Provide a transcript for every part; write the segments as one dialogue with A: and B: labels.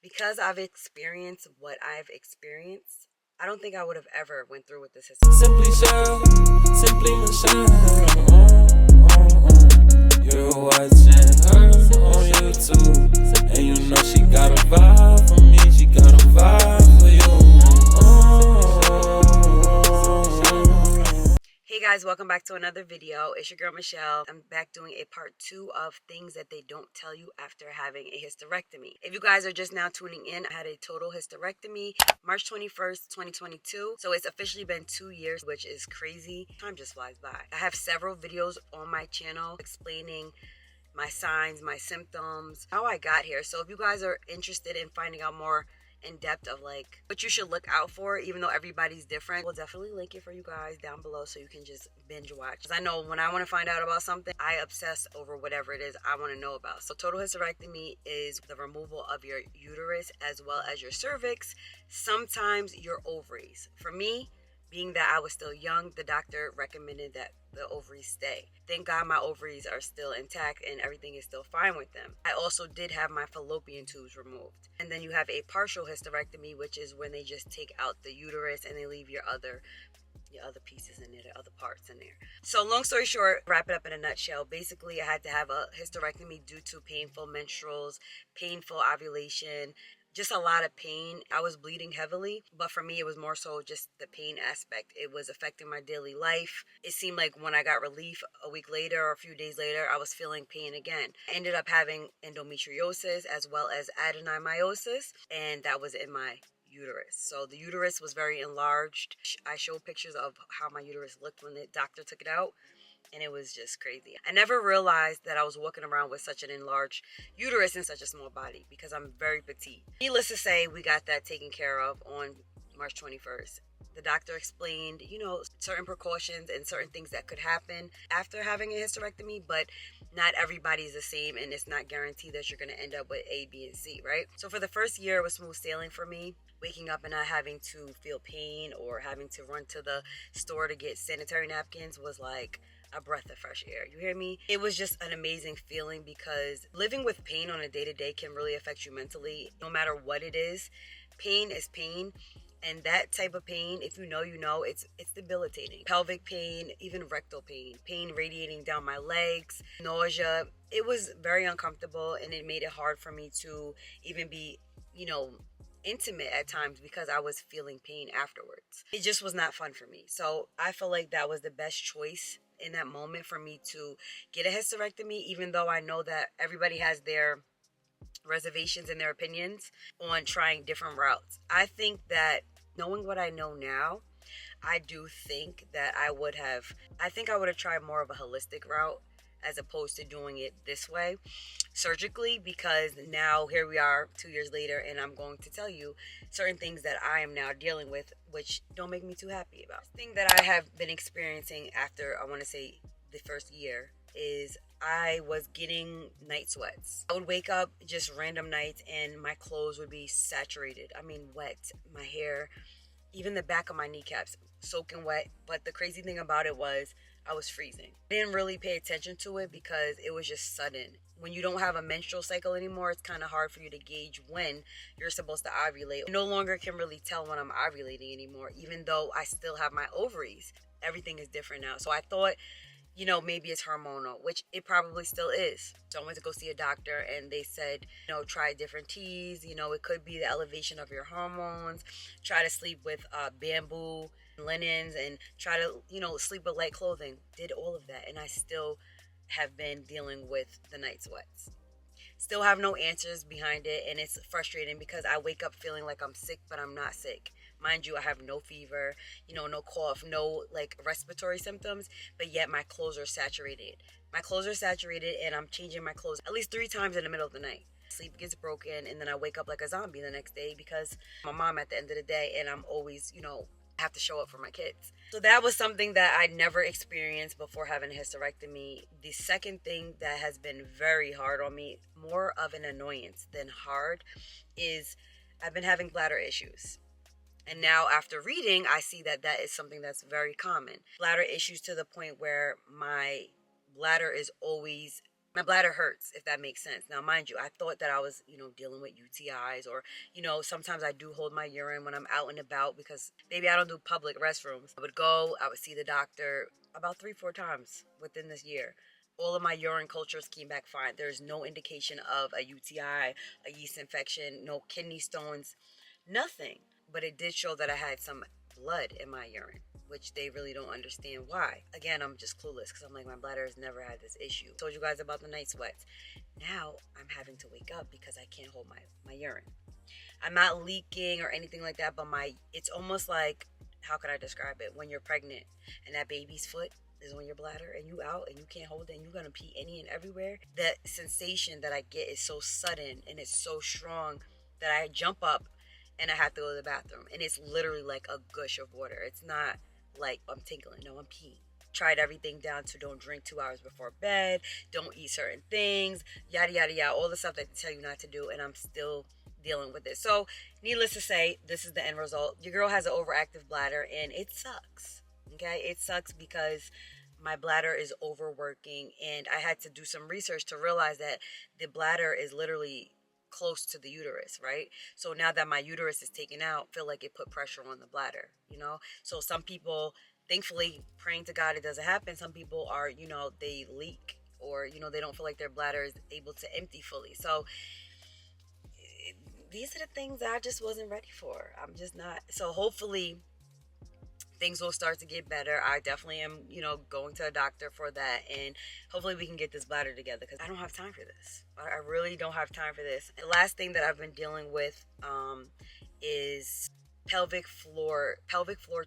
A: Because I've experienced what I've experienced, I don't think I would have ever went through with this hysterectomy.
B: Simply Michelle. You're watching her on YouTube, and you know she got a vibe for me. She got a vibe for you.
A: Hey guys, welcome back to another video. It's your girl Michelle. I'm back doing a part 2 of things that they don't tell you after having a hysterectomy. If you guys are just now tuning in, I had a total hysterectomy March 21st, 2022. So it's officially been 2 years, which is crazy. Time just flies by. I have several videos on my channel explaining my signs, my symptoms, how I got here. So if you guys are interested in finding out more in depth of like what you should look out for, even though everybody's different, we'll definitely link it for you guys down below so you can just binge watch. Because I know when I want to find out about something, I obsess over whatever it is I want to know about. So total hysterectomy is the removal of your uterus as well as your cervix, sometimes your ovaries. For me, being that I was still young, the doctor recommended that the ovaries stay. Thank God my ovaries are still intact and everything is still fine with them. I also did have my fallopian tubes removed. And then you have a partial hysterectomy, which is when they just take out the uterus and they leave your other pieces in there, the other parts in there. So long story short, wrap it up in a nutshell. Basically, I had to have a hysterectomy due to painful menstruals, painful ovulation, just a lot of pain. I was bleeding heavily, but for me, it was more so just the pain aspect. It was affecting my daily life. It seemed like when I got relief a week later or a few days later, I was feeling pain again. I ended up having endometriosis as well as adenomyosis, and that was in my uterus. So the uterus was very enlarged. I showed pictures of how my uterus looked when the doctor took it out, and it was just crazy. I never realized that I was walking around with such an enlarged uterus in such a small body because I'm very petite. Needless to say, we got that taken care of on March 21st. The doctor explained, certain precautions and certain things that could happen after having a hysterectomy, but not everybody's the same, and it's not guaranteed that you're going to end up with A, B, and C, right? So for the first year, it was smooth sailing for me. Waking up and not having to feel pain or having to run to the store to get sanitary napkins was like a breath of fresh air. You hear me? It was just an amazing feeling because living with pain on a day-to-day can really affect you mentally. No matter what it is, pain is pain. And that type of pain, if you know, it's debilitating. Pelvic pain, even rectal pain radiating down my legs, nausea. It was very uncomfortable, and it made it hard for me to even be, intimate at times because I was feeling pain afterwards. It just was not fun for me. So I feel like that was the best choice in that moment for me to get a hysterectomy, even though I know that everybody has their reservations and their opinions on trying different routes. I think that knowing what I know now, I do think that I would have tried more of a holistic route as opposed to doing it this way surgically, because now here we are 2 years later and I'm going to tell you certain things that I am now dealing with which don't make me too happy about. The thing that I have been experiencing after, I want to say, the first year is I was getting night sweats. I would wake up just random nights and my clothes would be saturated. I mean, wet. My hair, even the back of my kneecaps, soaking wet. But the crazy thing about it was I was freezing. I didn't really pay attention to it because it was just sudden. When you don't have a menstrual cycle anymore, it's kind of hard for you to gauge when you're supposed to ovulate. I no longer can really tell when I'm ovulating anymore, even though I still have my ovaries. Everything is different now. So I thought, maybe it's hormonal, which it probably still is. So I went to go see a doctor and they said, try different teas. It could be the elevation of your hormones. Try to sleep with bamboo linens and try to, sleep with light clothing. Did all of that. And I still have been dealing with the night sweats. Still have no answers behind it, and it's frustrating because I wake up feeling like I'm sick, but I'm not sick. Mind you, I have no fever, no cough, no respiratory symptoms, but yet my clothes are saturated. My clothes are saturated, and I'm changing my clothes at least 3 times in the middle of the night. Sleep gets broken, and then I wake up like a zombie the next day because I'm a mom at the end of the day, and I'm always, have to show up for my kids. So that was something that I'd never experienced before having a hysterectomy. The second thing that has been very hard on me, more of an annoyance than hard, is I've been having bladder issues. And now after reading, I see that that is something that's very common. Bladder issues to the point where my bladder is always My bladder hurts, if that makes sense. Now, mind you, I thought that I was, dealing with UTIs, or, sometimes I do hold my urine when I'm out and about because maybe I don't do public restrooms. I would see the doctor about 3, 4 times within this year. All of my urine cultures came back fine. There's no indication of a UTI, a yeast infection, no kidney stones, nothing. But it did show that I had some blood in my urine, which they really don't understand why. Again, I'm just clueless because I'm like, my bladder has never had this issue. Told you guys about the night sweats. Now I'm having to wake up because I can't hold my urine. I'm not leaking or anything like that, but it's almost like, how could I describe it? When you're pregnant and that baby's foot is on your bladder and you out and you can't hold it and you're gonna pee any and everywhere. That sensation that I get is so sudden and it's so strong that I jump up and I have to go to the bathroom. And it's literally like a gush of water. It's not like I'm tinkling. No, I'm peeing. Tried everything down to don't drink 2 hours before bed, don't eat certain things, yada, yada, yada, all the stuff that they tell you not to do. And I'm still dealing with it. So needless to say, this is the end result. Your girl has an overactive bladder and it sucks. Okay. It sucks because my bladder is overworking and I had to do some research to realize that the bladder is literally close to the uterus, right? So now that my uterus is taken out, I feel like it put pressure on the bladder, So some people, thankfully, praying to God it doesn't happen. Some people are, they leak or, they don't feel like their bladder is able to empty fully. So these are the things that I just wasn't ready for. I'm just not. So hopefully things will start to get better. I definitely am, going to a doctor for that. And hopefully we can get this bladder together because I don't have time for this. I really don't have time for this. The last thing that I've been dealing with is pelvic floor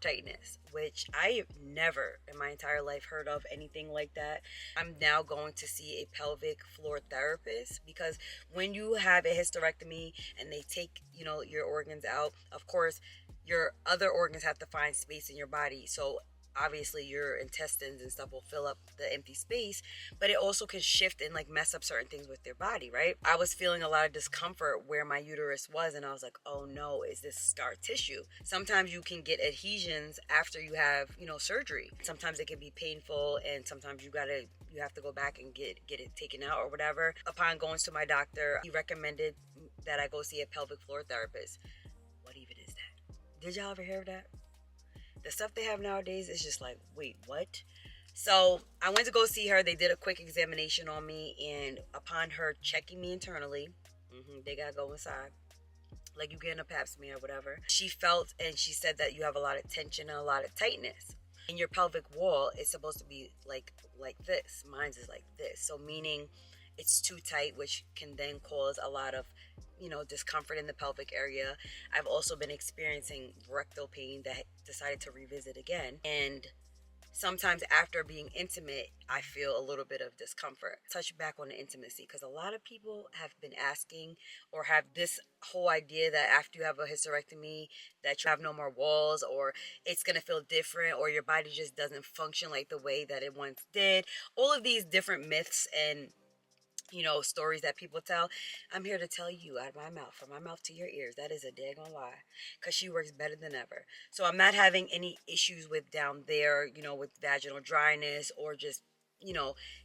A: tightness, which I have never in my entire life heard of anything like that. I'm now going to see a pelvic floor therapist because when you have a hysterectomy and they take, your organs out, of course, your other organs have to find space in your body. So obviously your intestines and stuff will fill up the empty space, but it also can shift and like mess up certain things with your body, right? I was feeling a lot of discomfort where my uterus was and I was like, oh no, is this scar tissue? Sometimes you can get adhesions after you have, surgery. Sometimes it can be painful and sometimes you have to go back and get it taken out or whatever. Upon going to my doctor, he recommended that I go see a pelvic floor therapist. What even is that? Did y'all ever hear of that? The stuff they have nowadays is just like, wait, what? So I went to go see her. They did a quick examination on me. And upon her checking me internally, they got to go inside. Like you getting a pap smear or whatever. She felt and she said that you have a lot of tension and a lot of tightness. And your pelvic wall is supposed to be like this. Mine's is like this. So meaning it's too tight, which can then cause a lot of discomfort in the pelvic area. I've also been experiencing rectal pain that decided to revisit again. And sometimes after being intimate, I feel a little bit of discomfort. Touch back on the intimacy because a lot of people have been asking or have this whole idea that after you have a hysterectomy that you have no more walls or it's going to feel different or your body just doesn't function like the way that it once did. All of these different myths and stories that people tell. I'm here to tell you out of my mouth, from my mouth to your ears, that is a daggone lie because she works better than ever. So I'm not having any issues with down there, with vaginal dryness or just,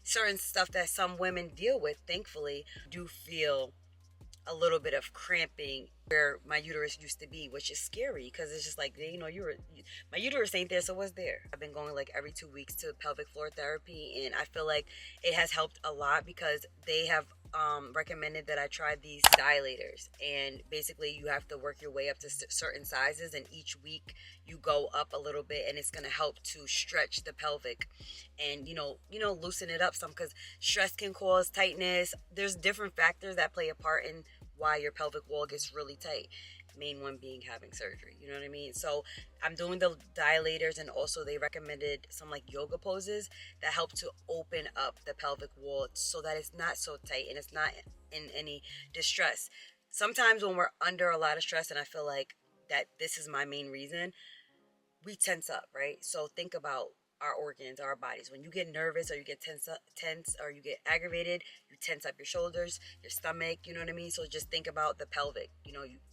A: certain stuff that some women deal with. Thankfully, do feel a little bit of cramping where my uterus used to be, which is scary because it's just like, my uterus ain't there, so what's there? I've been going like every 2 weeks to pelvic floor therapy, and I feel like it has helped a lot because they have recommended that I try these dilators, and basically you have to work your way up to certain sizes, and each week you go up a little bit, and it's going to help to stretch the pelvic and loosen it up some because stress can cause tightness. There's different factors that play a part in why your pelvic wall gets really tight. Main one being having surgery, you know what I mean? So I'm doing the dilators, and also they recommended some like yoga poses that help to open up the pelvic wall so that it's not so tight and it's not in any distress. Sometimes when we're under a lot of stress, and I feel like that this is my main reason, we tense up, right? So think about our organs, our bodies. When you get nervous or you get tense or you get aggravated, you tense up your shoulders, your stomach, you know what I mean? So just think about the pelvic,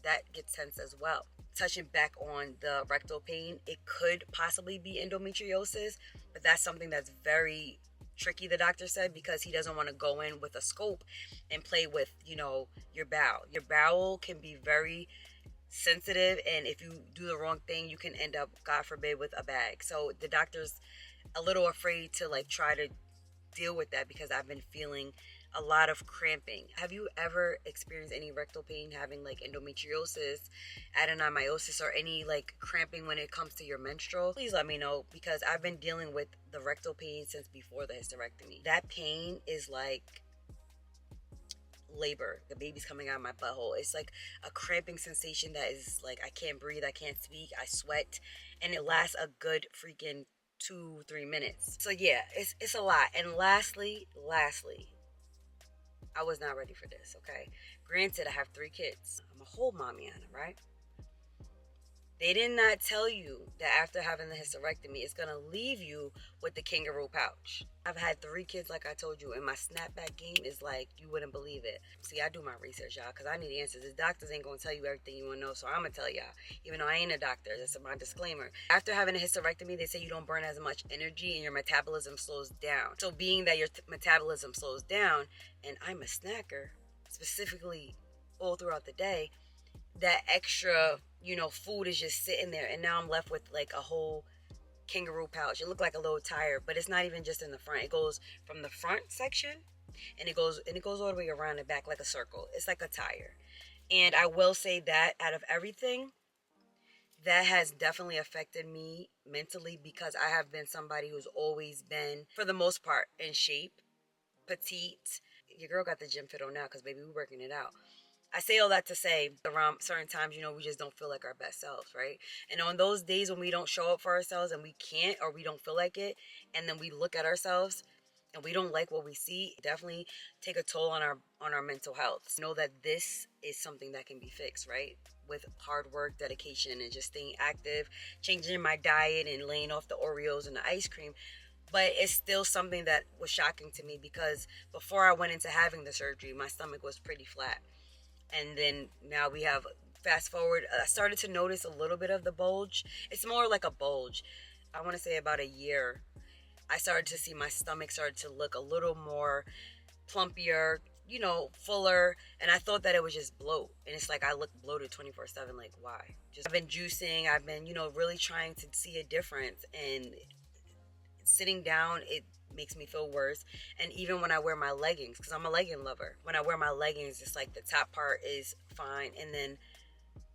A: that gets tense as well. Touching back on the rectal pain, it could possibly be endometriosis, but that's something that's very tricky, the doctor said, because he doesn't want to go in with a scope and play with, your bowel. Your bowel can be very sensitive, and if you do the wrong thing, you can end up, God forbid, with a bag. So the doctor's a little afraid to like try to deal with that because I've been feeling a lot of cramping. Have you ever experienced any rectal pain, having like endometriosis, adenomyosis, or any like cramping when it comes to your menstrual? Please let me know, because I've been dealing with the rectal pain since before the hysterectomy. That pain is like labor. The baby's coming out of my butthole. It's like a cramping sensation that is like, I can't breathe, I can't speak, I sweat, and it lasts a good freaking 2-3 minutes. So yeah, it's a lot. And lastly, I was not ready for this, okay? Granted, I have 3 kids. I'm a whole mommy on it, right? They did not tell you that after having the hysterectomy, it's going to leave you with the kangaroo pouch. I've had 3 kids, like I told you, and my snapback game is like, you wouldn't believe it. See, I do my research, y'all, because I need answers. The doctors ain't going to tell you everything you want to know, so I'm going to tell y'all, even though I ain't a doctor. That's my disclaimer. After having a hysterectomy, they say you don't burn as much energy and your metabolism slows down. So being that your metabolism slows down, and I'm a snacker, specifically all throughout the day, that extra, food is just sitting there, and now I'm left with like a whole kangaroo pouch. It looked like a little tire, but it's not even just in the front. It goes from the front section, and it goes all the way around the back like a circle. It's like a tire. And I will say that out of everything, that has definitely affected me mentally, because I have been somebody who's always been, for the most part, in shape, petite. Your girl got the gym fit on now because, baby, we're working it out. I say all that to say, around certain times, we just don't feel like our best selves, right? And on those days when we don't show up for ourselves and we can't, or we don't feel like it, and then we look at ourselves and we don't like what we see, definitely take a toll on our mental health. Know that this is something that can be fixed, right? With hard work, dedication, and just staying active, changing my diet and laying off the Oreos and the ice cream. But it's still something that was shocking to me, because before I went into having the surgery, my stomach was pretty flat. And then now we have, fast forward, I started to notice a little bit of the bulge. It's more like a bulge. I want to say about a year, I started to see my stomach started to look a little more plumpier, fuller. And I thought that it was just bloat. And it's like I look bloated 24/7. Like, why? I've been juicing. I've been, really trying to see a difference. And sitting down, it makes me feel worse. And even when I wear my leggings, because I'm a legging lover, when I wear my leggings, it's like the top part is fine, and then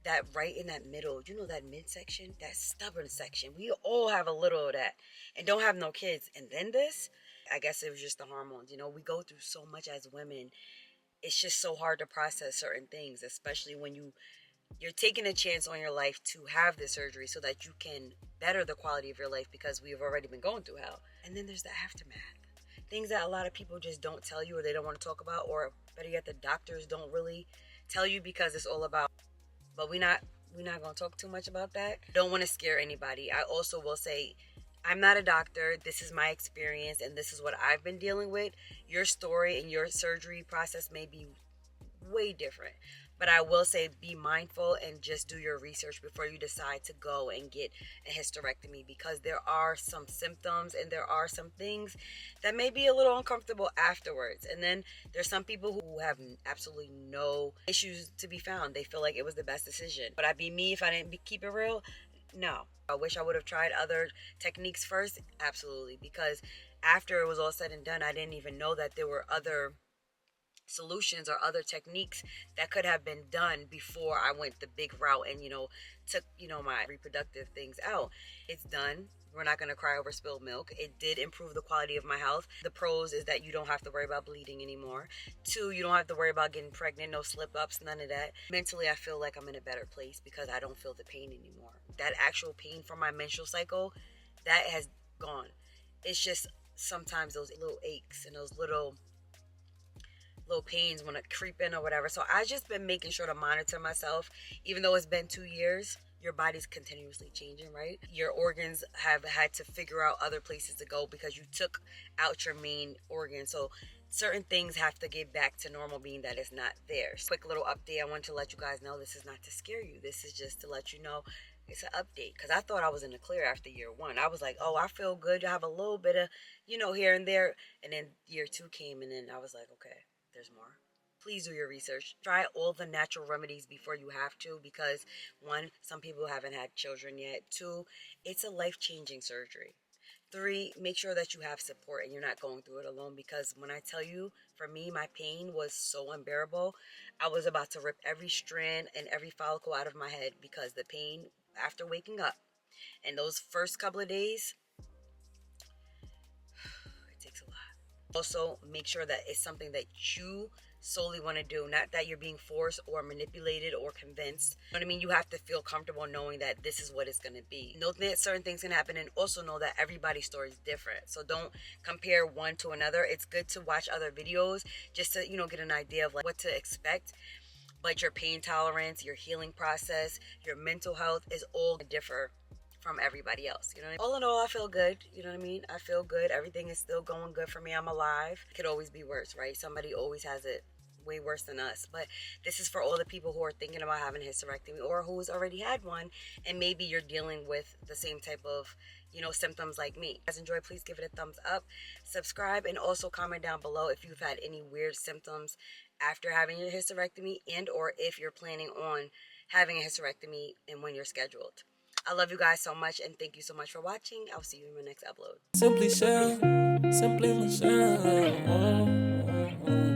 A: that right in that middle, that midsection, that stubborn section, we all have a little of that, and don't have no kids. And then this, I guess it was just the hormones. We go through so much as women. It's just so hard to process certain things, especially when you're taking a chance on your life to have this surgery so that you can better the quality of your life, because we've already been going through hell. And then there's the aftermath. Things that a lot of people just don't tell you, or they don't want to talk about, or better yet, the doctors don't really tell you, because it's all about, but we're not going to talk too much about that. Don't want to scare anybody. I also will say, I'm not a doctor. This is my experience, and this is what I've been dealing with. Your story and your surgery process may be way different. But I will say, be mindful and just do your research before you decide to go and get a hysterectomy, because there are some symptoms and there are some things that may be a little uncomfortable afterwards. And then there's some people who have absolutely no issues to be found. They feel like it was the best decision. Would I be me if I didn't keep it real? No. I wish I would have tried other techniques first. Absolutely. Because after it was all said and done, I didn't even know that there were other solutions or other techniques that could have been done before I went the big route and took my reproductive things out. It's done. We're not going to cry over spilled milk. It did improve the quality of my health. The pros is that you don't have to worry about bleeding anymore. 2, you don't have to worry about getting pregnant, no slip ups, none of that. Mentally, I feel like I'm in a better place because I don't feel the pain anymore. That actual pain from my menstrual cycle, that has gone. It's just sometimes those little aches and those little pains want to creep in or whatever. So I just been making sure to monitor myself. Even though it's been 2 years, your body's continuously changing, right? Your organs have had to figure out other places to go because you took out your main organ. So certain things have to get back to normal, being that it's not there. Quick little update. I want to let you guys know, this is not to scare you. This is just to let you know, It's an update because I thought I was in the clear after year one. I was like, oh, I feel good. I have a little bit of, here and there. And then year two came, and then I was like, okay, there's more. Please do your research. Try all the natural remedies before you have to because, one, some people haven't had children yet. Two, it's a life-changing surgery. Three, make sure that you have support and you're not going through it alone because when I tell you, for me, my pain was so unbearable. I was about to rip every strand and every follicle out of my head because the pain after waking up and those first couple of days, it takes a lot. Also, make sure that it's something that you solely want to do, not that you're being forced or manipulated or convinced. You know what I mean? You have to feel comfortable knowing that this is what it's going to be. Know that certain things can happen and also know that everybody's story is different. So don't compare one to another. It's good to watch other videos just to, get an idea of like what to expect. But your pain tolerance, your healing process, your mental health is all differ from everybody else. You know what I mean? All in all, I feel good. You know what I mean? I feel good. Everything is still going good for me. I'm alive. It could always be worse, right? Somebody always has it way worse than us. But this is for all the people who are thinking about having a hysterectomy or who's already had one and maybe you're dealing with the same type of symptoms like me. If you guys enjoy, please give it a thumbs up, subscribe, and also comment down below if you've had any weird symptoms after having your hysterectomy and or if you're planning on having a hysterectomy and when you're scheduled. I love you guys so much and thank you so much for watching. I'll see you in my next upload.
B: Simply Michelle.